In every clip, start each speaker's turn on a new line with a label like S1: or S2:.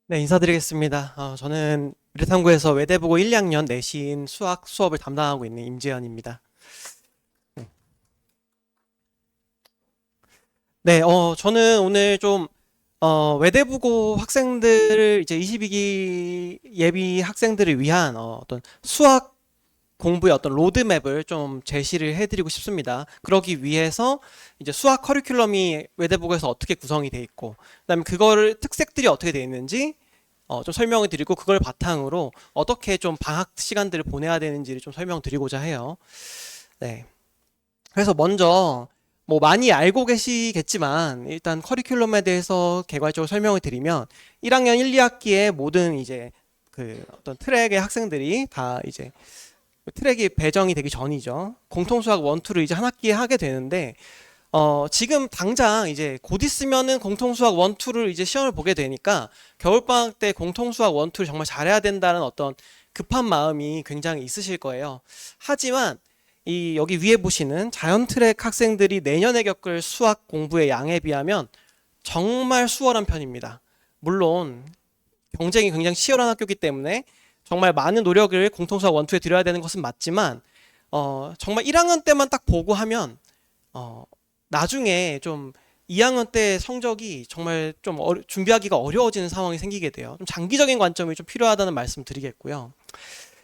S1: 네, 인사드리겠습니다. 저는 미래탐구에서 외대부고 1, 2학년 내신 수학 수업을 담당하고 있는 임재현입니다. 네, 저는 오늘 좀, 외대부고 학생들을 이제 22기 예비 학생들을 위한 어떤 수학 공부의 어떤 로드맵을 좀 제시를 해드리고 싶습니다. 그러기 위해서 이제 수학 커리큘럼이 외대부고에서 어떻게 구성이 돼 있고, 그다음에 그거를 특색들이 어떻게 돼 있는지 좀 설명을 드리고 그걸 바탕으로 어떻게 좀 방학 시간들을 보내야 되는지를 좀 설명드리고자 해요. 네. 그래서 먼저 뭐 많이 알고 계시겠지만 일단 커리큘럼에 대해서 개괄적으로 설명을 드리면 1학년 1, 2학기에 모든 이제 그 어떤 트랙의 학생들이 다 이제 트랙이 배정이 되기 전이죠. 공통수학 1, 2를 이제 한 학기에 하게 되는데 지금 당장 이제 곧 있으면은 공통수학 1, 2를 이제 시험을 보게 되니까 겨울방학 때 공통수학 1, 2를 정말 잘해야 된다는 어떤 급한 마음이 굉장히 있으실 거예요. 하지만 이 여기 위에 보시는 자연트랙 학생들이 내년에 겪을 수학 공부의 양에 비하면 정말 수월한 편입니다. 물론 경쟁이 굉장히 치열한 학교이기 때문에 정말 많은 노력을 공통수학 1, 2에 들여야 되는 것은 맞지만 정말 1학년 때만 딱 보고 하면 어, 나중에 좀 2학년 때 성적이 정말 좀 준비하기가 어려워지는 상황이 생기게 돼요. 좀 장기적인 관점이 좀 필요하다는 말씀 드리겠고요.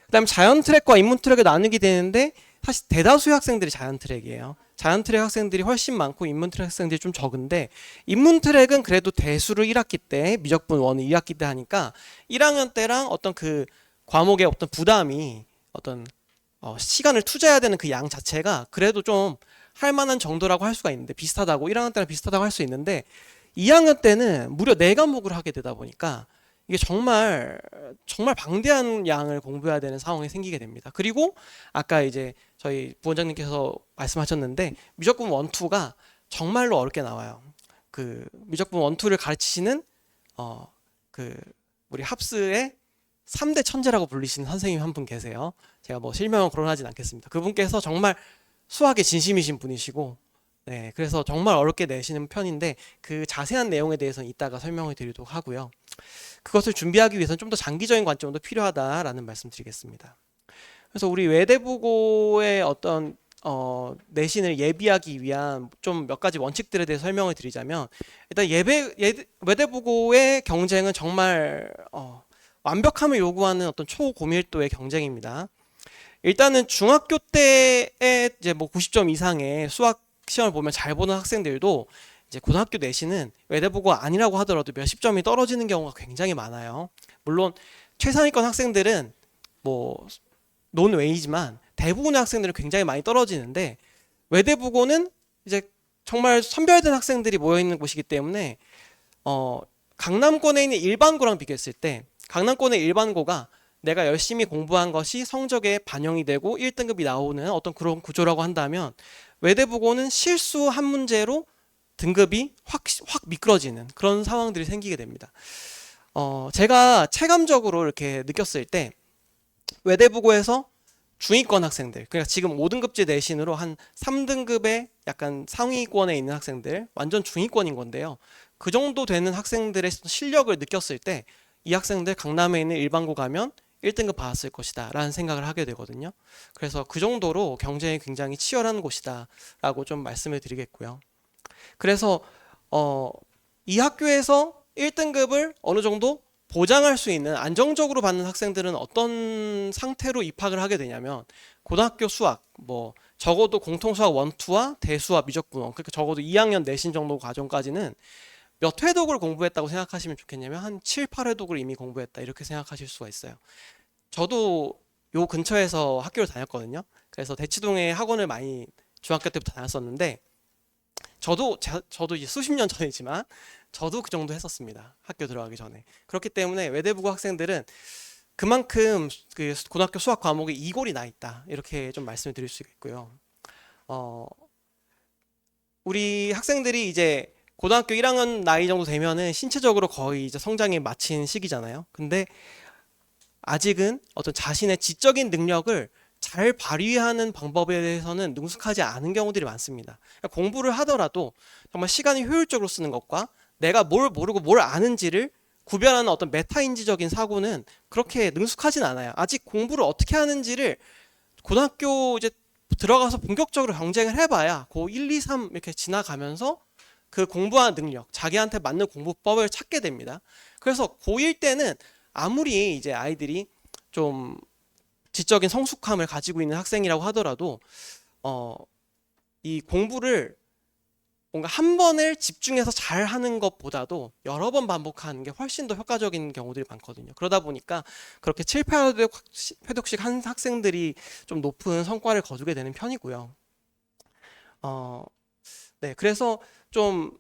S1: 그다음에 자연 트랙과 인문 트랙을 나누게 되는데 사실 대다수의 학생들이 자연 트랙이에요. 자연 트랙 학생들이 훨씬 많고 인문 트랙 학생들이 좀 적은데 인문 트랙은 그래도 대수를 1학기 때 미적분 1을 2학기 때 하니까 1학년 때랑 어떤 그 과목의 어떤 부담이 어떤 시간을 투자해야 되는 그 양 자체가 그래도 좀 할 만한 정도라고 할 수가 있는데 비슷하다고 1학년 때랑 비슷하다고 할 수 있는데 2학년 때는 무려 4과목을 하게 되다 보니까 이게 정말 방대한 양을 공부해야 되는 상황이 생기게 됩니다. 그리고 아까 이제 저희 부원장님께서 말씀하셨는데 미적분 1, 2가 정말로 어렵게 나와요. 그 미적분 1, 2를 가르치시는 그 우리 합스의 3대 천재라고 불리시는 선생님 한 분 계세요. 제가 뭐 실명은 거론하진 않겠습니다. 그분께서 정말 수학에 진심이신 분이시고, 네, 그래서 정말 어렵게 내시는 편인데 그 자세한 내용에 대해서는 이따가 설명을 드리도록 하고요. 그것을 준비하기 위해서는 좀 더 장기적인 관점도 필요하다라는 말씀드리겠습니다. 그래서 우리 외대부고의 어떤 내신을 예비하기 위한 좀 몇 가지 원칙들에 대해 설명을 드리자면 일단 외대부고의 경쟁은 정말 완벽함을 요구하는 어떤 초고밀도의 경쟁입니다. 일단은 중학교 때에 이제 뭐 90점 이상의 수학 시험을 보면 잘 보는 학생들도 이제 고등학교 내신은 외대부고가 아니라고 하더라도 몇십 점이 떨어지는 경우가 굉장히 많아요. 물론 최상위권 학생들은 뭐 논외이지만 대부분의 학생들은 굉장히 많이 떨어지는데 외대부고는 이제 정말 선별된 학생들이 모여 있는 곳이기 때문에 강남권에 있는 일반고랑 비교했을 때 강남권의 일반고가 내가 열심히 공부한 것이 성적에 반영이 되고 1등급이 나오는 어떤 그런 구조라고 한다면 외대부고는 실수 한 문제로 등급이 확 미끄러지는 그런 상황들이 생기게 됩니다. 제가 체감적으로 이렇게 느꼈을 때 외대부고에서 중위권 학생들, 그러니까 지금 5등급제 내신으로 한 3등급의 약간 상위권에 있는 학생들, 완전 중위권인 건데요. 그 정도 되는 학생들의 실력을 느꼈을 때 이 학생들 강남에 있는 일반고 가면 1등급 받았을 것이다 라는 생각을 하게 되거든요. 그래서 그 정도로 경쟁이 굉장히 치열한 곳이다 라고 좀 말씀을 드리겠고요. 그래서 이 학교에서 1등급을 어느 정도 보장할 수 있는 안정적으로 받는 학생들은 어떤 상태로 입학을 하게 되냐면 고등학교 수학 뭐 적어도 공통수학 1, 2와 대수와 미적분원 그러니까 적어도 2학년 내신 정도 과정까지는 몇 회독을 공부했다고 생각하시면 좋겠냐면 한 7, 8회독을 이미 공부했다 이렇게 생각하실 수가 있어요. 저도 요 근처에서 학교를 다녔거든요. 그래서 대치동에 학원을 많이 중학교 때부터 다녔었는데 저도 이제 수십 년 전이지만 저도 그 정도 했었습니다. 학교 들어가기 전에. 그렇기 때문에 외대부고 학생들은 그만큼 그 고등학교 수학 과목에 이골이 나 있다. 이렇게 좀 말씀을 드릴 수 있고요. 어, 우리 학생들이 이제 고등학교 1학년 나이 정도 되면은 신체적으로 거의 이제 성장이 마친 시기잖아요. 근데 아직은 어떤 자신의 지적인 능력을 잘 발휘하는 방법에 대해서는 능숙하지 않은 경우들이 많습니다. 그러니까 공부를 하더라도 정말 시간을 효율적으로 쓰는 것과 내가 뭘 모르고 뭘 아는지를 구별하는 어떤 메타인지적인 사고는 그렇게 능숙하진 않아요. 아직 공부를 어떻게 하는지를 고등학교 이제 들어가서 본격적으로 경쟁을 해봐야 고 1, 2, 3 이렇게 지나가면서 그 공부하는 능력, 자기한테 맞는 공부법을 찾게 됩니다. 그래서 고1 때는 아무리 이제 아이들이 좀 지적인 성숙함을 가지고 있는 학생이라고 하더라도 이 공부를 뭔가 한 번을 집중해서 잘 하는 것보다도 여러 번 반복하는 게 훨씬 더 효과적인 경우들이 많거든요. 그러다 보니까 그렇게 7, 8회독씩 한 학생들이 좀 높은 성과를 거두게 되는 편이고요. 네, 그래서 좀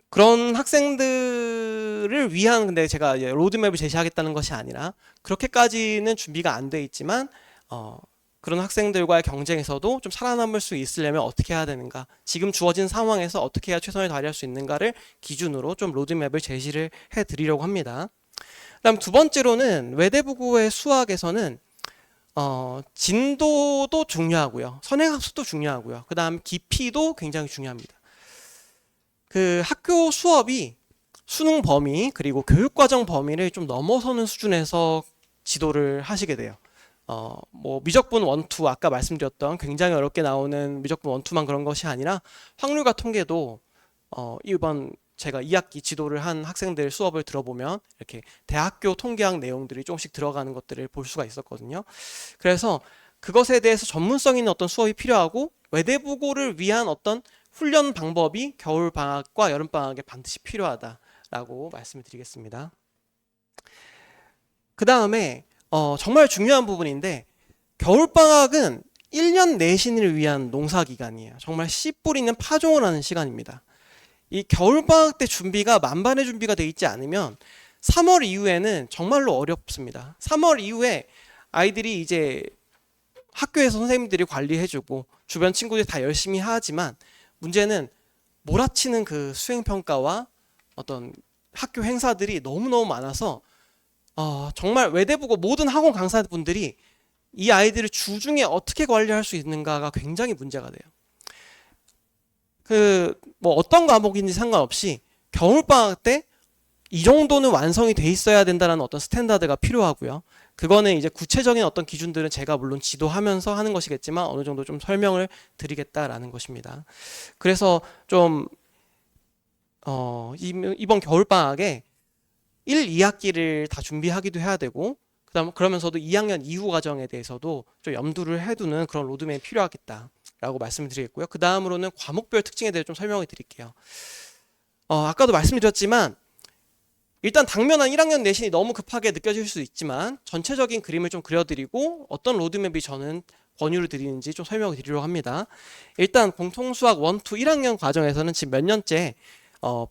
S1: 그런 학생들을 위한 근데 제가 이제 로드맵을 제시하겠다는 것이 아니라 그렇게까지는 준비가 안 돼 있지만 그런 학생들과의 경쟁에서도 좀 살아남을 수 있으려면 어떻게 해야 되는가, 지금 주어진 상황에서 어떻게 해야 최선을 다할 수 있는가를 기준으로 좀 로드맵을 제시를 해드리려고 합니다. 그다음 두 번째로는 외대부고의 수학에서는 진도도 중요하고요, 선행학습도 중요하고요, 그 다음 깊이도 굉장히 중요합니다. 그 학교 수업이 수능 범위 그리고 교육과정 범위를 좀 넘어서는 수준에서 지도를 하시게 돼요. 뭐 미적분 1, 2 아까 말씀드렸던 굉장히 어렵게 나오는 미적분 1, 2만 그런 것이 아니라 확률과 통계도 이번 제가 2학기 지도를 한 학생들 수업을 들어보면 이렇게 대학교 통계학 내용들이 조금씩 들어가는 것들을 볼 수가 있었거든요. 그래서 그것에 대해서 전문성 있는 어떤 수업이 필요하고 외대부고를 위한 어떤 훈련 방법이 겨울방학과 여름방학에 반드시 필요하다라고 말씀을 드리겠습니다. 그 다음에 정말 중요한 부분인데, 겨울방학은 1년 내신을 위한 농사기간이에요. 정말 씨 뿌리는 파종을 하는 시간입니다. 이 겨울방학 때 준비가 만반의 준비가 돼 있지 않으면 3월 이후에는 정말로 어렵습니다. 3월 이후에 아이들이 이제 학교에서 선생님들이 관리해주고 주변 친구들이 다 열심히 하지만 문제는 몰아치는 그 수행평가와 어떤 학교 행사들이 너무너무 많아서 정말 외대부고 모든 학원 강사분들이 이 아이들을 주중에 어떻게 관리할 수 있는가가 굉장히 문제가 돼요. 뭐 어떤 과목인지 상관없이 겨울방학 때 이 정도는 완성이 돼 있어야 된다는 어떤 스탠다드가 필요하고요. 그거는 이제 구체적인 어떤 기준들은 제가 물론 지도하면서 하는 것이겠지만 어느 정도 좀 설명을 드리겠다라는 것입니다. 그래서 좀 이번 겨울방학에 1, 2학기를 다 준비하기도 해야 되고 그러면서도 2학년 이후 과정에 대해서도 좀 염두를 해두는 그런 로드맵이 필요하겠다라고 말씀을 드리겠고요. 그 다음으로는 과목별 특징에 대해 좀 설명을 드릴게요. 아까도 말씀드렸지만 일단 당면한 1학년 내신이 너무 급하게 느껴질 수 있지만 전체적인 그림을 좀 그려드리고 어떤 로드맵이 저는 권유를 드리는지 좀 설명을 드리려고 합니다. 일단 공통수학 1, 2, 1학년 과정에서는 지금 몇 년째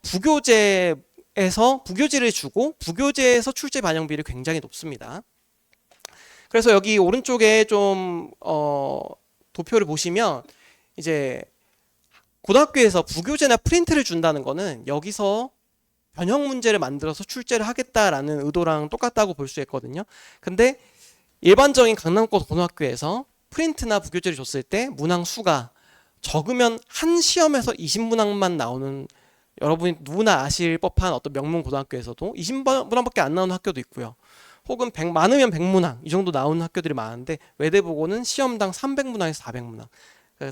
S1: 부교재를 주고 부교재에서 출제 반영비를 굉장히 높습니다. 그래서 여기 오른쪽에 좀 도표를 보시면 이제 고등학교에서 부교재나 프린트를 준다는 거는 여기서 변형 문제를 만들어서 출제를 하겠다라는 의도랑 똑같다고 볼 수 있거든요. 근데 일반적인 강남권 고등학교에서 프린트나 부교재를 줬을 때 문항 수가 적으면 한 시험에서 20문항만 나오는, 여러분이 누구나 아실 법한 어떤 명문 고등학교에서도 20문항밖에 안 나오는 학교도 있고요. 혹은 많으면 100문항 이 정도 나오는 학교들이 많은데 외대부고는 시험당 300문항에서 400문항,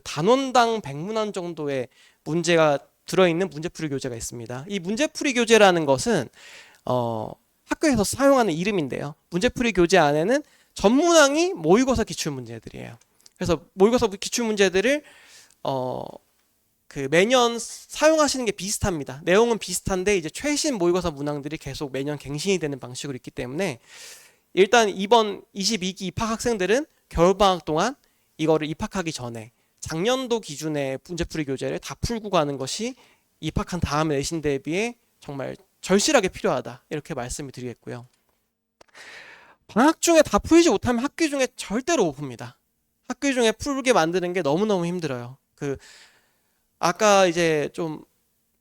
S1: 단원당 100문항 정도의 문제가 들어있는 문제풀이 교재가 있습니다. 이 문제풀이 교재라는 것은 학교에서 사용하는 이름인데요. 문제풀이 교재 안에는 전문항이 모의고사 기출문제들이에요. 그래서 모의고사 기출문제들을 매년 사용하시는 게 비슷합니다. 내용은 비슷한데 이제 최신 모의고사 문항들이 계속 매년 갱신이 되는 방식으로 있기 때문에 일단 이번 22기 입학 학생들은 겨울방학 동안 이거를 입학하기 전에 작년도 기준의 문제풀이 교재를 다 풀고 가는 것이 입학한 다음 내신 대비에 정말 절실하게 필요하다, 이렇게 말씀을 드리겠고요. 방학 중에 다 풀지 못하면 학기 중에 절대로 못 풉니다. 학기 중에 풀게 만드는 게 너무너무 힘들어요. 아까 이제 좀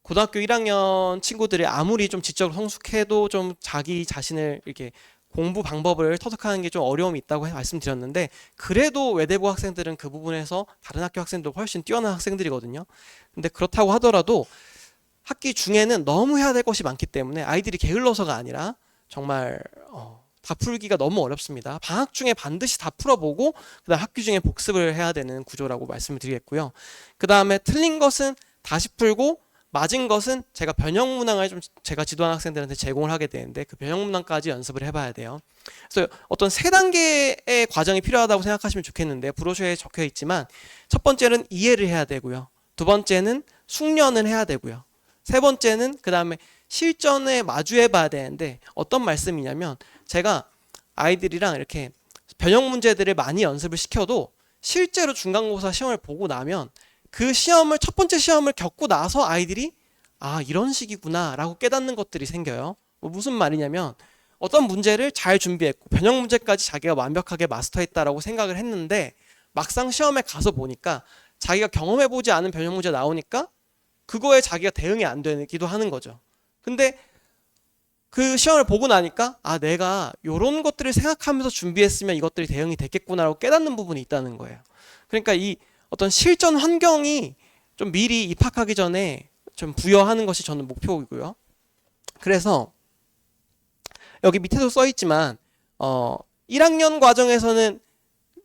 S1: 고등학교 1학년 친구들이 아무리 좀 지적으로 성숙해도 좀 자기 자신을 이렇게 공부 방법을 터득하는 게 좀 어려움이 있다고 말씀드렸는데, 그래도 외대부 학생들은 그 부분에서 다른 학교 학생들 훨씬 뛰어난 학생들이거든요. 근데 그렇다고 하더라도 학기 중에는 너무 해야 될 것이 많기 때문에 아이들이 게을러서가 아니라 정말 다 풀기가 너무 어렵습니다. 방학 중에 반드시 다 풀어보고 그다음 학기 중에 복습을 해야 되는 구조라고 말씀을 드리겠고요. 그 다음에 틀린 것은 다시 풀고 맞은 것은 제가 변형 문항을 좀 제가 지도하는 학생들한테 제공을 하게 되는데 그 변형 문항까지 연습을 해봐야 돼요. 그래서 어떤 세 단계의 과정이 필요하다고 생각하시면 좋겠는데 브로셔에 적혀 있지만 첫 번째는 이해를 해야 되고요. 두 번째는 숙련을 해야 되고요. 세 번째는 그 다음에 실전에 마주해 봐야 되는데 어떤 말씀이냐면 제가 아이들이랑 이렇게 변형 문제들을 많이 연습을 시켜도 실제로 중간고사 시험을 보고 나면 그 시험을 첫 번째 시험을 겪고 나서 아이들이 아 이런 식이구나 라고 깨닫는 것들이 생겨요. 무슨 말이냐면 어떤 문제를 잘 준비했고 변형 문제까지 자기가 완벽하게 마스터했다라고 생각을 했는데 막상 시험에 가서 보니까 자기가 경험해보지 않은 변형 문제 나오니까 그거에 자기가 대응이 안 되기도 하는 거죠. 근데 그 시험을 보고 나니까 아 내가 이런 것들을 생각하면서 준비했으면 이것들이 대응이 됐겠구나라고 깨닫는 부분이 있다는 거예요. 그러니까 이 어떤 실전 환경이 좀 미리 입학하기 전에 좀 부여하는 것이 저는 목표이고요. 그래서 여기 밑에도 써 있지만 1학년 과정에서는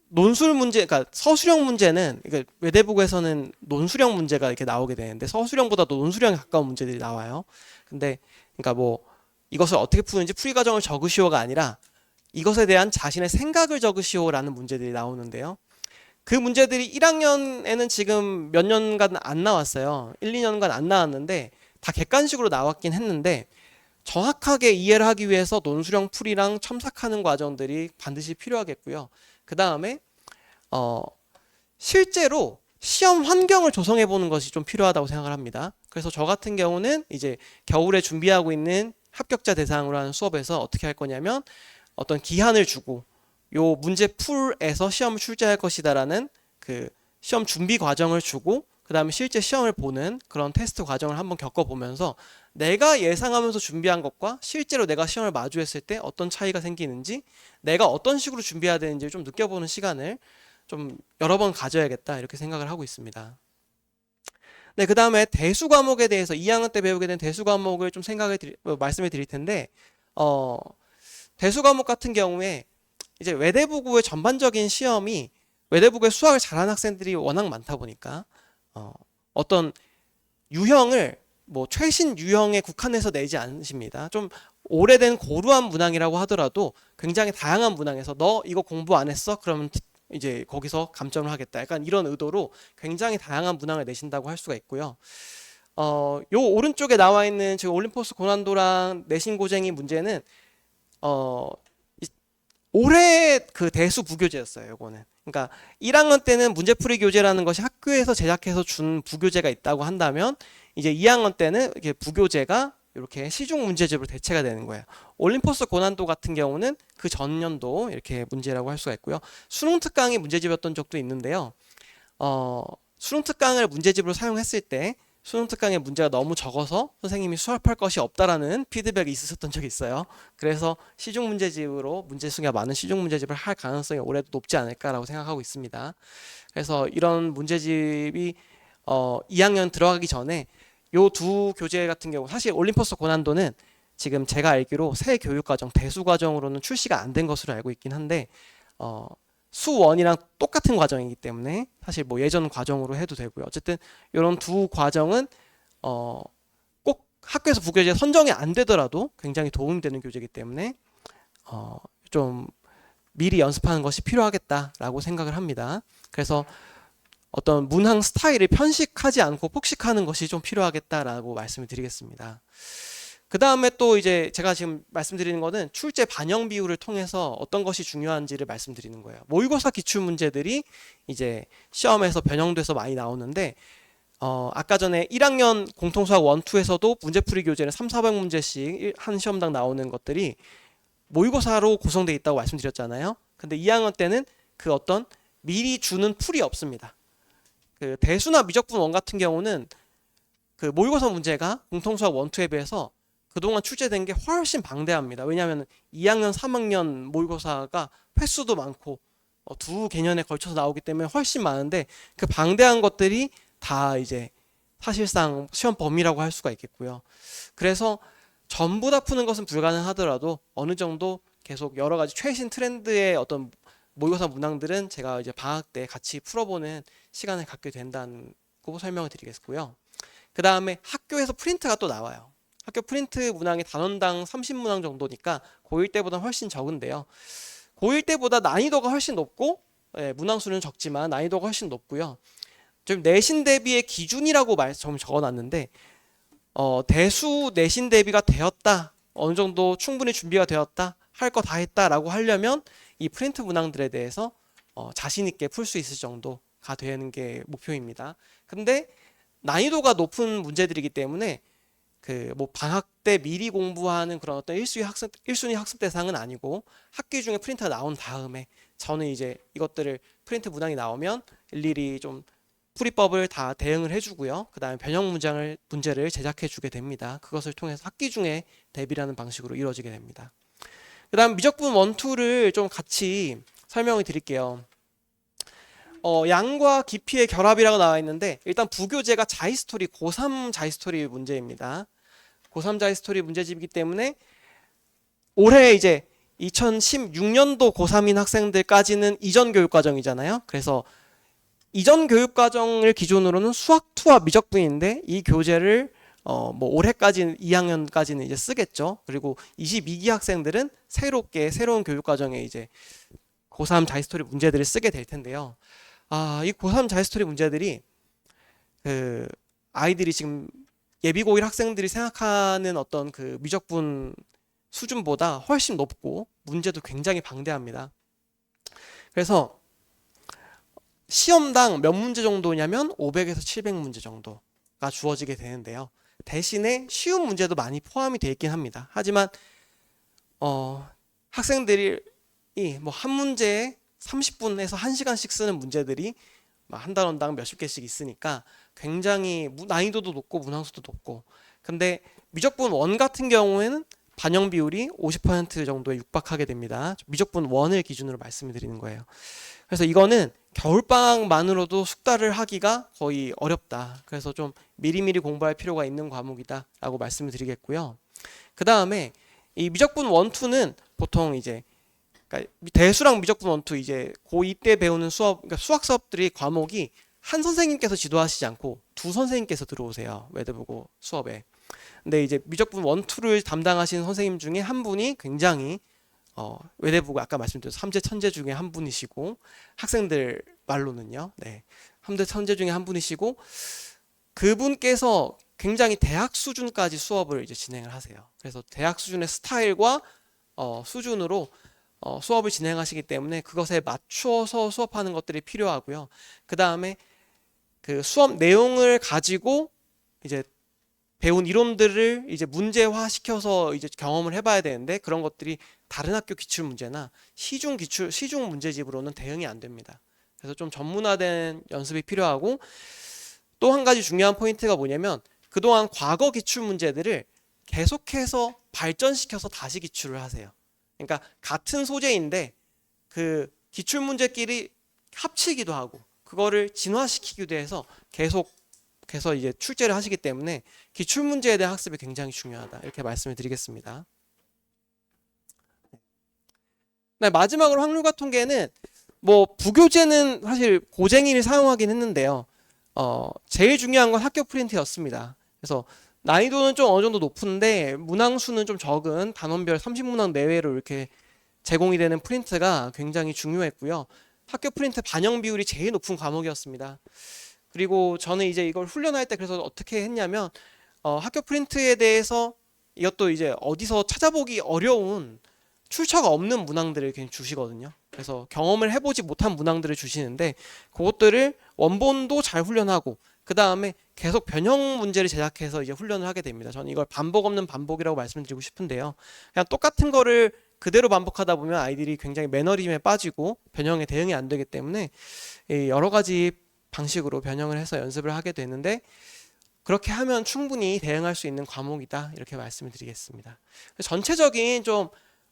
S1: 논술 문제, 그러니까 서술형 문제는 그러니까 외대부고에서는 논술형 문제가 이렇게 나오게 되는데 서술형보다도 논술형에 가까운 문제들이 나와요. 근데 그러니까 뭐 이것을 어떻게 푸는지 풀이 과정을 적으시오가 아니라 이것에 대한 자신의 생각을 적으시오라는 문제들이 나오는데요. 그 문제들이 1학년에는 지금 몇 년간 안 나왔어요. 1, 2년간 안 나왔는데 다 객관식으로 나왔긴 했는데 정확하게 이해를 하기 위해서 논술형 풀이랑 첨삭하는 과정들이 반드시 필요하겠고요. 그 다음에 실제로 시험 환경을 조성해 보는 것이 좀 필요하다고 생각을 합니다. 그래서 저 같은 경우는 이제 겨울에 준비하고 있는 합격자 대상으로 하는 수업에서 어떻게 할 거냐면 어떤 기한을 주고 요 문제 풀에서 시험을 출제할 것이다라는 그 시험 준비 과정을 주고 그 다음에 실제 시험을 보는 그런 테스트 과정을 한번 겪어보면서 내가 예상하면서 준비한 것과 실제로 내가 시험을 마주했을 때 어떤 차이가 생기는지 내가 어떤 식으로 준비해야 되는지 좀 느껴보는 시간을 좀 여러 번 가져야겠다 이렇게 생각을 하고 있습니다. 네, 그 다음에 대수 과목에 대해서 2학년 때 배우게 된 대수 과목을 좀 말씀을 드릴 텐데 대수 과목 같은 경우에 이제 외대부고의 전반적인 시험이 외대부고의 수학을 잘하는 학생들이 워낙 많다 보니까 어떤 유형을 뭐 최신 유형에 국한해서 내지 않으십니다. 좀 오래된 고루한 문항이라고 하더라도 굉장히 다양한 문항에서 너 이거 공부 안 했어? 그러면 이제 거기서 감점을 하겠다. 약간 이런 의도로 굉장히 다양한 문항을 내신다고 할 수가 있고요. 요 오른쪽에 나와 있는 지금 올림포스 고난도랑 내신 고쟁이 문제는 올해 그 대수 부교재였어요. 요거는. 그러니까 1학년 때는 문제풀이 교재라는 것이 학교에서 제작해서 준 부교재가 있다고 한다면 이제 2학년 때는 이렇게 부교재가 이렇게 시중 문제집으로 대체가 되는 거예요. 올림포스 고난도 같은 경우는 그 전년도 이렇게 문제라고 할 수가 있고요. 수능 특강이 문제집이었던 적도 있는데요. 수능 특강을 문제집으로 사용했을 때 수능 특강의 문제가 너무 적어서 선생님이 수업할 것이 없다라는 피드백이 있으셨던 적이 있어요. 그래서 시중 문제집으로 문제수가 많은 시중 문제집을 할 가능성이 올해도 높지 않을까라고 생각하고 있습니다. 그래서 이런 문제집이 2학년 들어가기 전에 요 두 교재 같은 경우 사실 올림포스 고난도는 지금 제가 알기로 새 교육과정 대수 과정으로는 출시가 안 된 것으로 알고 있긴 한데 수1이랑 똑같은 과정이기 때문에 사실 뭐 예전 과정으로 해도 되고요. 어쨌든 이런 두 과정은 꼭 학교에서 부교재 선정이 안 되더라도 굉장히 도움이 되는 교재이기 때문에 좀 미리 연습하는 것이 필요하겠다라고 생각을 합니다. 그래서 어떤 문항 스타일을 편식하지 않고 폭식하는 것이 좀 필요하겠다라고 말씀을 드리겠습니다. 그 다음에 또 이제 제가 지금 말씀드리는 거는 출제 반영 비율을 통해서 어떤 것이 중요한지를 말씀드리는 거예요. 모의고사 기출 문제들이 이제 시험에서 변형돼서 많이 나오는데 아까 전에 1학년 공통수학 1, 2에서도 문제풀이 교재는 3, 400문제씩 한 시험당 나오는 것들이 모의고사로 구성되어 있다고 말씀드렸잖아요. 근데 2학년 때는 그 어떤 미리 주는 풀이 없습니다. 그 대수나 미적분 1 같은 경우는 그 모의고사 문제가 공통수학 1, 2에 비해서 그동안 출제된 게 훨씬 방대합니다. 왜냐하면 2학년, 3학년 모의고사가 횟수도 많고 두 개년에 걸쳐서 나오기 때문에 훨씬 많은데 그 방대한 것들이 다 이제 사실상 시험 범위라고 할 수가 있겠고요. 그래서 전부 다 푸는 것은 불가능하더라도 어느 정도 계속 여러 가지 최신 트렌드의 어떤 모의고사 문항들은 제가 이제 방학 때 같이 풀어보는 시간을 갖게 된다고 설명을 드리겠고요. 그 다음에 학교에서 프린트가 또 나와요. 학교 프린트 문항이 단원당 30문항 정도니까 고1 때보다 훨씬 적은데요. 고1 때보다 난이도가 훨씬 높고, 문항 수는 적지만 난이도가 훨씬 높고요. 좀 내신 대비의 기준이라고 좀 적어놨는데, 대수 내신 대비가 되었다, 어느 정도 충분히 준비가 되었다, 할 거 다 했다라고 하려면 이 프린트 문항들에 대해서 자신 있게 풀 수 있을 정도가 되는 게 목표입니다. 근데 난이도가 높은 문제들이기 때문에 그 뭐 방학 때 미리 공부하는 그런 어떤 1순위 학습 대상은 아니고, 학기 중에 프린트가 나온 다음에 저는 이제 이것들을 프린트 문항이 나오면 일일이 좀 풀이법을 다 대응을 해주고요. 그 다음에 변형 문제를 제작해 주게 됩니다. 그것을 통해서 학기 중에 대비라는 방식으로 이루어지게 됩니다. 그 다음 미적분 1, 2를 좀 같이 설명을 드릴게요. 양과 깊이의 결합이라고 나와 있는데, 일단 부교재가 자히스토리, 고3 자히스토리 문제입니다. 고3 자히스토리 문제집이기 때문에 올해 이제 2016년도 고3인 학생들까지는 이전 교육과정이잖아요. 그래서 이전 교육과정을 기준으로는 수학2와 미적분인데, 이 교재를 뭐 올해까지는 2학년까지는 이제 쓰겠죠. 그리고 22기 학생들은 새로운 교육과정에 이제 고3 자히스토리 문제들을 쓰게 될 텐데요. 이 고3 자히스토리 문제들이 그 아이들이 지금 예비 고1 학생들이 생각하는 어떤 그 미적분 수준보다 훨씬 높고 문제도 굉장히 방대합니다. 그래서 시험당 몇 문제 정도냐면 500에서 700문제 정도가 주어지게 되는데요. 대신에 쉬운 문제도 많이 포함이 되어 있긴 합니다. 하지만 학생들이 뭐 한 문제에 30분에서 1시간씩 쓰는 문제들이 한 단원당 몇십 개씩 있으니까 굉장히 난이도도 높고 문항수도 높고, 근데 미적분 1 같은 경우에는 반영 비율이 50% 정도에 육박하게 됩니다. 미적분 1을 기준으로 말씀을 드리는 거예요. 그래서 이거는 겨울방학만으로도 숙달을 하기가 거의 어렵다. 그래서 좀 미리미리 공부할 필요가 있는 과목이다 라고 말씀을 드리겠고요. 그 다음에 이 미적분 1, 2는 보통 이제 그러니까 대수랑 미적분 1, 2 이제 고2 때 배우는 그러니까 수학 수업들이 과목이 한 선생님께서 지도하시지 않고 두 선생님께서 들어오세요. 외대보고 수업에. 근데 이제 미적분 1, 2를 담당하시는 선생님 중에 한 분이 굉장히 외대보고 아까 말씀드린 3제 천재 중에 한 분이시고, 학생들 말로는요. 네. 3대 천재 중에 한 분이시고, 그분께서 굉장히 대학 수준까지 수업을 이제 진행을 하세요. 그래서 대학 수준의 스타일과 수준으로 수업을 진행하시기 때문에 그것에 맞추어서 수업하는 것들이 필요하고요. 그 다음에 그 수업 내용을 가지고 이제 배운 이론들을 이제 문제화 시켜서 이제 경험을 해봐야 되는데, 그런 것들이 다른 학교 기출 문제나 시중 문제집으로는 대응이 안 됩니다. 그래서 좀 전문화된 연습이 필요하고, 또 한 가지 중요한 포인트가 뭐냐면, 그동안 과거 기출 문제들을 계속해서 발전시켜서 다시 기출을 하세요. 그러니까 같은 소재인데 그 기출 문제끼리 합치기도 하고 그거를 진화시키기도 해서 계속해서 이제 출제를 하시기 때문에 기출 문제에 대한 학습이 굉장히 중요하다, 이렇게 말씀을 드리겠습니다. 네, 마지막으로 확률과 통계는 뭐 부교재는 사실 고쟁이를 사용하긴 했는데요. 제일 중요한 건 학교 프린트였습니다. 그래서 난이도는 좀 어느 정도 높은데 문항 수는 좀 적은 단원별 30문항 내외로 이렇게 제공이 되는 프린트가 굉장히 중요했고요. 학교 프린트 반영 비율이 제일 높은 과목이었습니다. 그리고 저는 이제 이걸 훈련할 때 그래서 어떻게 했냐면, 학교 프린트에 대해서 이것도 이제 어디서 찾아보기 어려운 출처가 없는 문항들을 그냥 주시거든요. 그래서 경험을 해보지 못한 문항들을 주시는데, 그것들을 원본도 잘 훈련하고 그 다음에 계속 변형 문제를 제작해서 이제 훈련을 하게 됩니다. 저는 이걸 반복 없는 반복이라고 말씀드리고 싶은데요. 그냥 똑같은 거를 그대로 반복하다 보면 아이들이 굉장히 매너리즘에 빠지고 변형에 대응이 안 되기 때문에 여러 가지 방식으로 변형을 해서 연습을 하게 되는데, 그렇게 하면 충분히 대응할 수 있는 과목이다, 이렇게 말씀을 드리겠습니다. 전체적인 좀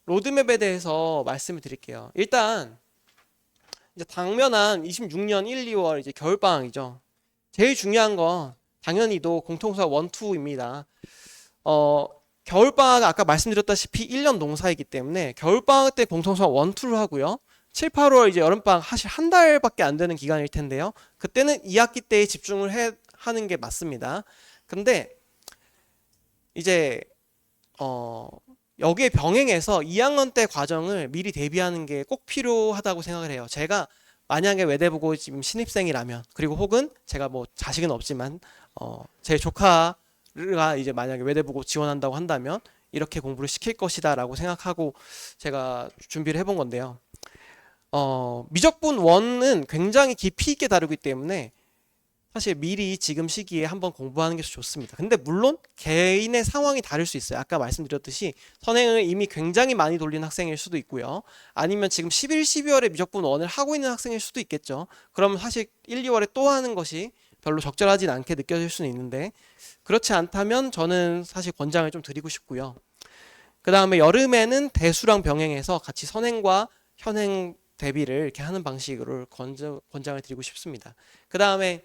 S1: 로드맵에 대해서 말씀을 드릴게요. 일단 이제 당면한 26년 1, 2월 이제 겨울방학이죠. 제일 중요한 건 당연히도 공통수학 1, 2입니다. 겨울방학 아까 말씀드렸다시피 1년 농사이기 때문에 겨울방학 때 공통수학 1, 2를 하고요. 7, 8월 이제 여름방학 사실 한 달밖에 안 되는 기간일 텐데요. 그때는 2학기 때에 집중을 하는 게 맞습니다. 근데 이제 여기에 병행해서 2학년 때 과정을 미리 대비하는 게 꼭 필요하다고 생각을 해요. 제가 만약에 외대부고 지금 신입생이라면, 그리고 혹은 제가 뭐 자식은 없지만 제 조카가 이제 만약에 외대부고 지원한다고 한다면 이렇게 공부를 시킬 것이다라고 생각하고 제가 준비를 해본 건데요. 미적분 1은 굉장히 깊이 있게 다루기 때문에 사실 미리 지금 시기에 한번 공부하는 게 좋습니다. 근데 물론 개인의 상황이 다를 수 있어요. 아까 말씀드렸듯이 선행을 이미 굉장히 많이 돌린 학생일 수도 있고요. 아니면 지금 11, 12월에 미적분 1을 하고 있는 학생일 수도 있겠죠. 그러면 사실 1, 2월에 또 하는 것이 별로 적절하진 않게 느껴질 수는 있는데, 그렇지 않다면 저는 사실 권장을 좀 드리고 싶고요. 그 다음에 여름에는 대수랑 병행해서 같이 선행과 현행 대비를 이렇게 하는 방식으로 권장을 드리고 싶습니다. 그 다음에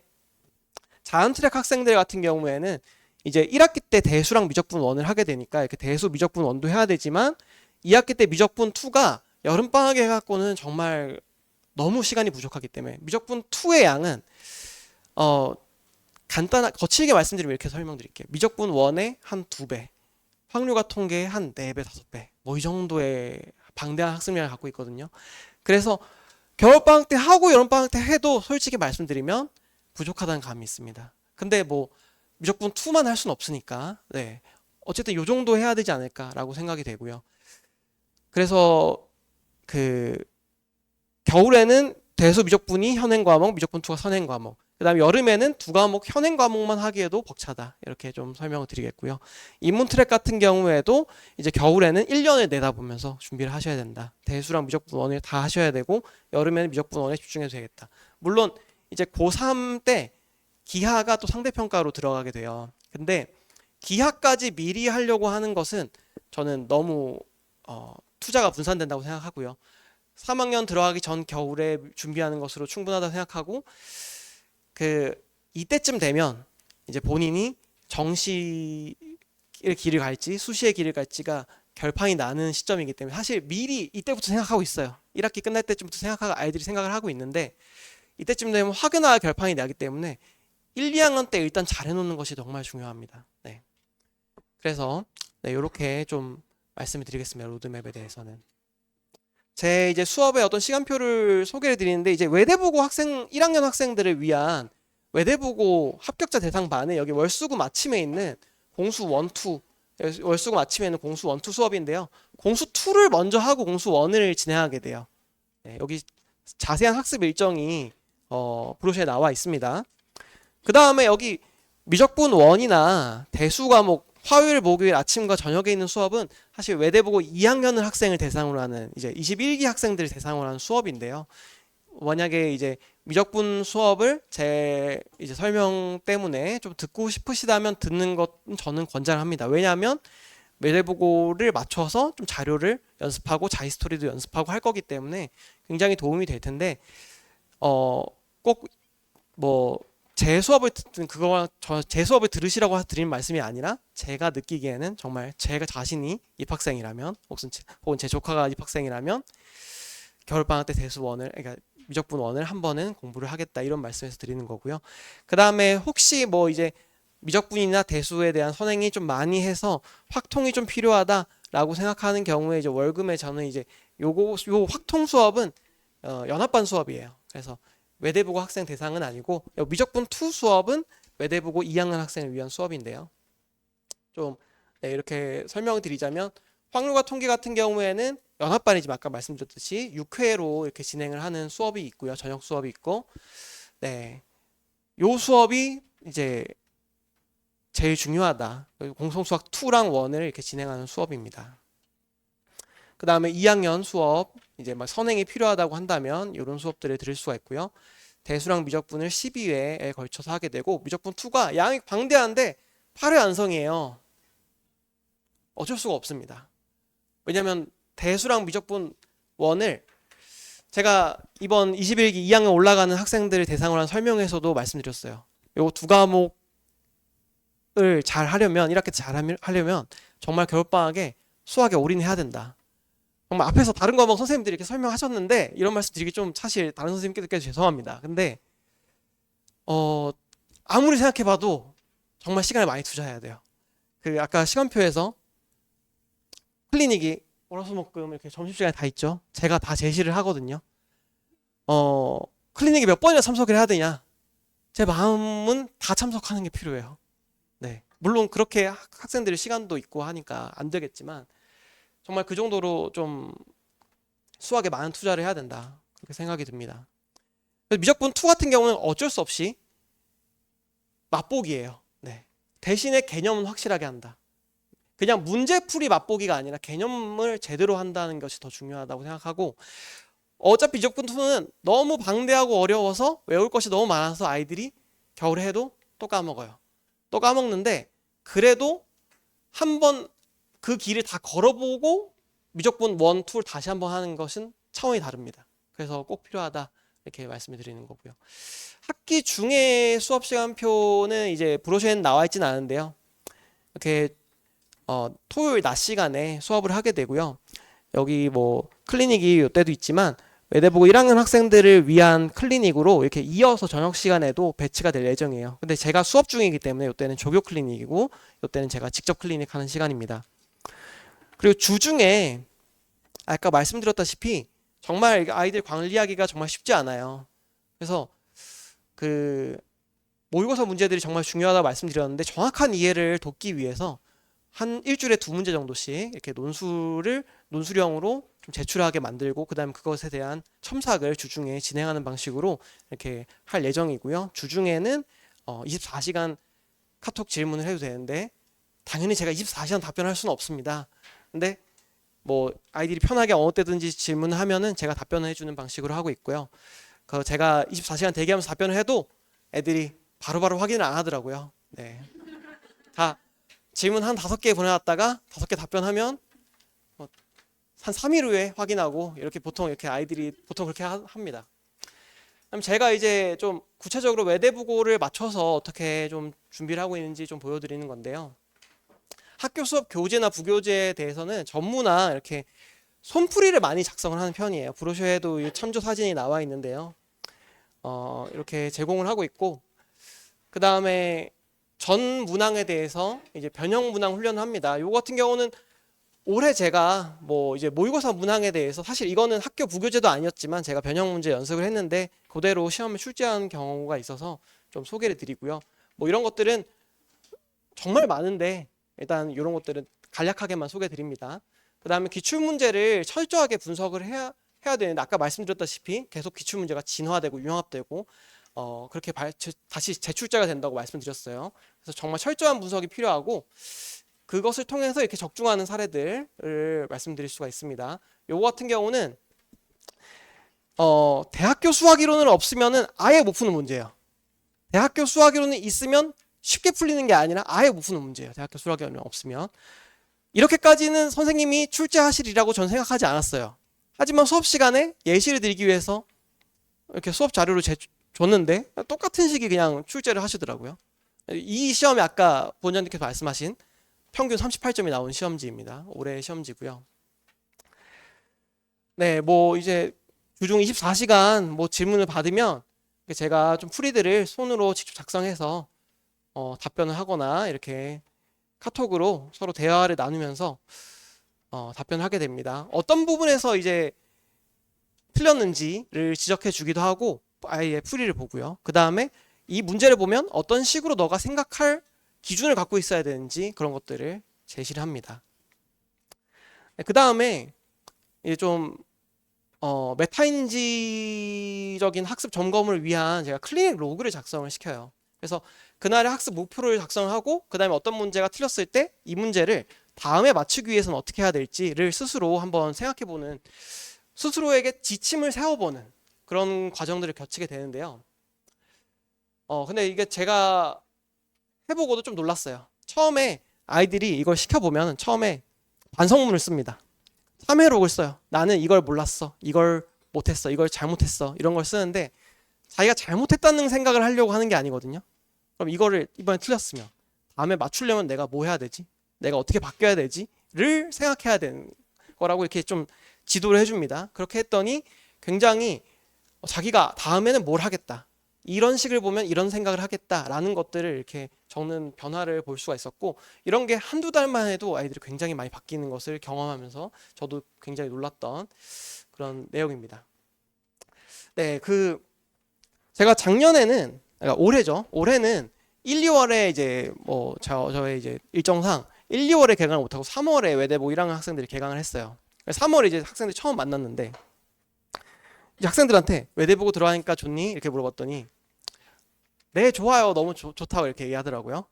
S1: 자연트랙 학생들 같은 경우에는 이제 1학기 때 대수랑 미적분 1을 하게 되니까 이렇게 대수 미적분 1도 해야 되지만 2학기 때 미적분 2가 여름방학에 해갖고는 정말 너무 시간이 부족하기 때문에 미적분 2의 양은 거칠게 말씀드리면 이렇게 설명드릴게요. 미적분 1의 한 2배, 확률과 통계의 한 4배, 5배 뭐 이 정도의 방대한 학습량을 갖고 있거든요. 그래서 겨울방학 때 하고 여름방학 때 해도 솔직히 말씀드리면 부족하다는 감이 있습니다. 근데 뭐 미적분 2만 할 수는 없으니까 네, 어쨌든 요 정도 해야 되지 않을까라고 생각이 되고요. 그래서 그 겨울에는 대수 미적분이 현행 과목, 미적분 2가 선행 과목, 그 다음에 여름에는 두 과목 현행 과목만 하기에도 벅차다, 이렇게 좀 설명을 드리겠고요. 인문 트랙 같은 경우에도 이제 겨울에는 1년을 내다보면서 준비를 하셔야 된다. 대수랑 미적분 1을 다 하셔야 되고 여름에는 미적분 1에 집중해도 되겠다. 물론 이제 고3 때 기하가 또 상대평가로 들어가게 돼요. 근데 기하까지 미리 하려고 하는 것은 저는 너무 투자가 분산된다고 생각하고요. 3학년 들어가기 전 겨울에 준비하는 것으로 충분하다고 생각하고, 이때쯤 되면 이제 본인이 정시의 길을 갈지 수시의 길을 갈지가 결판이 나는 시점이기 때문에 사실 미리 이때부터 생각하고 있어요. 1학기 끝날 때쯤부터 아이들이 생각을 하고 있는데, 이때쯤 되면 확연하게 결판이 나기 때문에 1, 2학년 때 일단 잘 해놓는 것이 정말 중요합니다. 네. 그래서 이렇게 좀 말씀을 드리겠습니다. 로드맵에 대해서는. 제 이제 수업의 어떤 시간표를 소개해 드리는데, 이제 외대부고 1학년 학생들을 위한 외대부고 합격자 대상반에 여기 월수금 아침에 있는 공수 1, 2, 월수금 아침에 있는 공수 1, 2 수업인데요. 공수 2를 먼저 하고 공수 1을 진행하게 돼요. 네, 여기 자세한 학습 일정이 브로셔에 나와 있습니다. 그 다음에 여기 미적분 1이나 대수 과목 화요일, 목요일 아침과 저녁에 있는 수업은 사실 외대부고 2학년 학생을 대상으로 하는 이제 21기 학생들을 대상으로 하는 수업인데요. 만약에 이제 미적분 수업을 제 이제 설명 때문에 좀 듣고 싶으시다면 듣는 것은 저는 권장합니다. 왜냐하면 외대부고를 맞춰서 좀 자료를 연습하고 자기스토리도 연습하고 할 거기 때문에 굉장히 도움이 될 텐데, 꼭 뭐 제 수업을 제 수업을 들으시라고 드리는 말씀이 아니라 제가 느끼기에는 정말 제가 자신이 입학생이라면 혹은 제 조카가 입학생이라면 겨울방학 때 대수 1을, 그러니까 미적분 1을 한 번은 공부를 하겠다, 이런 말씀에서 드리는 거고요. 그 다음에 혹시 뭐 이제 미적분이나 대수에 대한 선행이 좀 많이 해서 확통이 좀 필요하다라고 생각하는 경우에 이제 월금에 저는 이제 요 확통 수업은 연합반 수업이에요. 그래서 외대부고 학생 대상은 아니고, 미적분 2 수업은 외대부고 2학년 학생을 위한 수업인데요. 좀 이렇게 설명을 드리자면, 확률과 통계 같은 경우에는 연합반이지만 아까 말씀드렸듯이 6회로 이렇게 진행을 하는 수업이 있고요. 저녁 수업이 있고, 네, 요 수업이 이제 제일 중요하다. 공통수학 2랑 1을 이렇게 진행하는 수업입니다. 그 다음에 2학년 수업, 이제 막 선행이 필요하다고 한다면 이런 수업들을 들을 수가 있고요. 대수랑 미적분을 12회에 걸쳐서 하게 되고, 미적분 2가 양이 방대한데 8회 완성이에요. 어쩔 수가 없습니다. 왜냐면 대수랑 미적분 1을 제가 이번 21기 2학년 올라가는 학생들을 대상으로 한 설명에서도 말씀드렸어요. 요 두 과목 수학을 잘 하려면 1학기 잘 하려면 정말 겨울방학에 수학에 올인해야 된다. 정말 앞에서 다른 과목 선생님들이 이렇게 설명하셨는데 이런 말씀 드리기 좀 사실 다른 선생님께도 죄송합니다. 근데 아무리 생각해봐도 정말 시간을 많이 투자해야 돼요. 그 아까 시간표에서 클리닉이 월화수목금 이렇게 점심시간에 다 있죠. 제가 다 제시를 하거든요. 클리닉에 몇 번이나 참석을 해야 되냐? 제 마음은 다 참석하는 게 필요해요. 네. 물론 그렇게 학생들의 시간도 있고 하니까 안 되겠지만 정말 그 정도로 좀 수학에 많은 투자를 해야 된다. 그렇게 생각이 듭니다. 미적분 2 같은 경우는 어쩔 수 없이 맛보기예요. 네. 대신에 개념은 확실하게 한다. 그냥 문제풀이 맛보기가 아니라 개념을 제대로 한다는 것이 더 중요하다고 생각하고 어차피 미적분 2는 너무 방대하고 어려워서 외울 것이 너무 많아서 아이들이 겨울에 해도 또 까먹어요. 또 까먹는데 그래도 한번 그 길을 다 걸어보고 미적분 1, 2를 다시 한번 하는 것은 차원이 다릅니다. 그래서 꼭 필요하다 이렇게 말씀을 드리는 거고요. 학기 중에 수업 시간표는 이제 브로셔에는 나와 있진 않은데요. 이렇게 토요일 낮 시간에 수업을 하게 되고요. 여기 뭐 클리닉이 이때도 있지만 외대부고 1학년 학생들을 위한 클리닉으로 이렇게 이어서 저녁 시간에도 배치가 될 예정이에요. 근데 제가 수업 중이기 때문에 이때는 조교 클리닉이고 이때는 제가 직접 클리닉 하는 시간입니다. 그리고 주중에 아까 말씀드렸다시피 정말 아이들 관리하기가 정말 쉽지 않아요. 그래서 그 모의고사 문제들이 정말 중요하다고 말씀드렸는데 정확한 이해를 돕기 위해서 한 일주일에 2문제 정도씩 이렇게 논술형으로 좀 제출하게 만들고 그다음 그것에 대한 첨삭을 주중에 진행하는 방식으로 이렇게 할 예정이고요. 주중에는 24시간 카톡 질문을 해도 되는데 당연히 제가 24시간 답변할 수는 없습니다. 근데 뭐 아이들이 편하게 어느 때든지 질문을 하면은 제가 답변을 해주는 방식으로 하고 있고요. 제가 24시간 대기하면서 답변을 해도 애들이 바로바로 확인을 안 하더라고요. 네. 다 질문 한 5개 보내놨다가 5개 답변하면 한 3일 후에 확인하고 이렇게 보통 이렇게 아이들이 보통 그렇게 합니다. 그럼 제가 이제 좀 구체적으로 외대부고를 맞춰서 어떻게 좀 준비를 하고 있는지 좀 보여드리는 건데요. 학교 수업 교재나 부교재에 대해서는 전무나 이렇게 손풀이를 많이 작성을 하는 편이에요. 브로셔에도 참조 사진이 나와 있는데요. 이렇게 제공을 하고 있고 그 다음에 전 문항에 대해서 이제 변형 문항 훈련을 합니다. 요거 같은 경우는 올해 제가 뭐 이제 모의고사 문항에 대해서 사실 이거는 학교 부교재도 아니었지만 제가 변형 문제 연습을 했는데 그대로 시험에 출제한 경우가 있어서 좀 소개를 드리고요. 뭐 이런 것들은 정말 많은데 일단 이런 것들은 간략하게만 소개해 드립니다. 그 다음에 기출문제를 철저하게 분석을 해야 되는데 아까 말씀드렸다시피 계속 기출문제가 진화되고 융합되고 그렇게 다시 재출제가 된다고 말씀드렸어요. 그래서 정말 철저한 분석이 필요하고 그것을 통해서 이렇게 적중하는 사례들을 말씀드릴 수가 있습니다. 요거 같은 경우는 대학교 수학이론은 없으면은 아예 못 푸는 문제예요. 대학교 수학이론이 있으면 쉽게 풀리는 게 아니라 아예 못 푸는 문제예요. 대학교 수학이론이 없으면. 이렇게까지는 선생님이 출제하시리라고 전 생각하지 않았어요. 하지만 수업 시간에 예시를 드리기 위해서 이렇게 수업 자료를 줬는데 똑같은 식이 그냥 출제를 하시더라고요. 이 시험이 아까 본장님께서 말씀하신 평균 38점이 나온 시험지입니다. 올해 시험지고요. 네, 뭐 이제 주중 24시간 뭐 질문을 받으면 제가 좀 풀이들을 손으로 직접 작성해서 답변을 하거나 이렇게 카톡으로 서로 대화를 나누면서 답변을 하게 됩니다. 어떤 부분에서 이제 틀렸는지를 지적해 주기도 하고 아이의 풀이를 보고요. 그 다음에 이 문제를 보면 어떤 식으로 너가 생각할 기준을 갖고 있어야 되는지 그런 것들을 제시를 합니다. 그 다음에 이제 좀 메타인지적인 학습 점검을 위한 제가 클리닉 로그를 작성을 시켜요. 그래서 그날의 학습 목표를 작성하고 그 다음에 어떤 문제가 틀렸을 때 이 문제를 다음에 맞추기 위해서는 어떻게 해야 될지를 스스로 한번 생각해보는 스스로에게 지침을 세워보는 그런 과정들을 거치게 되는데요. 근데 이게 제가 해보고도 좀 놀랐어요. 처음에 아이들이 이걸 시켜보면 처음에 반성문을 씁니다. 3회록을 써요. 나는 이걸 몰랐어. 이걸 못했어. 이걸 잘못했어. 이런 걸 쓰는데 자기가 잘못했다는 생각을 하려고 하는 게 아니거든요. 그럼 이거를 이번에 틀렸으면 다음에 맞추려면 내가 뭐 해야 되지? 내가 어떻게 바뀌어야 되지?를 생각해야 되는 거라고 이렇게 좀 지도를 해줍니다. 그렇게 했더니 굉장히 자기가 다음에는 뭘 하겠다. 이런 식을 보면 이런 생각을 하겠다라는 것들을 이렇게 적는 변화를 볼 수가 있었고, 이런 게 한두 달만 해도 아이들이 굉장히 많이 바뀌는 것을 경험하면서 저도 굉장히 놀랐던 그런 내용입니다. 네, 제가 작년에는, 그러니까 올해죠. 올해는 1, 2월에 이제 뭐 저의 이제 일정상 1, 2월에 개강을 못하고 3월에 외대부 1학년 학생들이 개강을 했어요. 3월에 이제 학생들이 처음 만났는데, 이제 학생들한테 외대부고 들어가니까 좋니? 이렇게 물어봤더니 네, 좋아요. 너무 좋다고 이렇게 얘기하더라고요.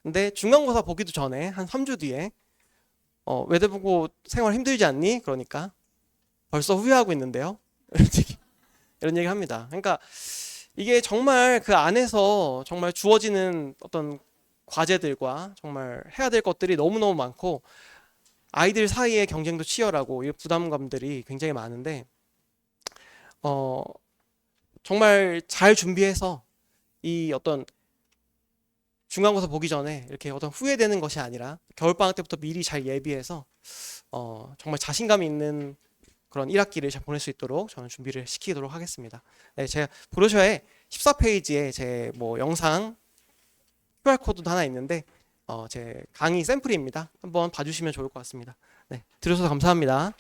S1: 근데 중간고사 보기도 전에 한 3주 뒤에 외대부고 생활 힘들지 않니? 그러니까 벌써 후회하고 있는데요. 이런 얘기 합니다. 그러니까 이게 정말 그 안에서 정말 주어지는 어떤 과제들과 정말 해야 될 것들이 너무너무 많고, 아이들 사이의 경쟁도 치열하고 이 부담감들이 굉장히 많은데, 어, 정말 잘 준비해서 이 어떤 중간고사 보기 전에 이렇게 어떤 후회되는 것이 아니라 겨울방학 때부터 미리 잘 예비해서 정말 자신감 있는 그런 1학기를 잘 보낼 수 있도록 저는 준비를 시키도록 하겠습니다. 네, 제가 브로셔에 14페이지에 제 뭐 영상 QR코드도 하나 있는데 제 강의 샘플입니다. 한번 봐주시면 좋을 것 같습니다. 네, 들어주셔서 감사합니다.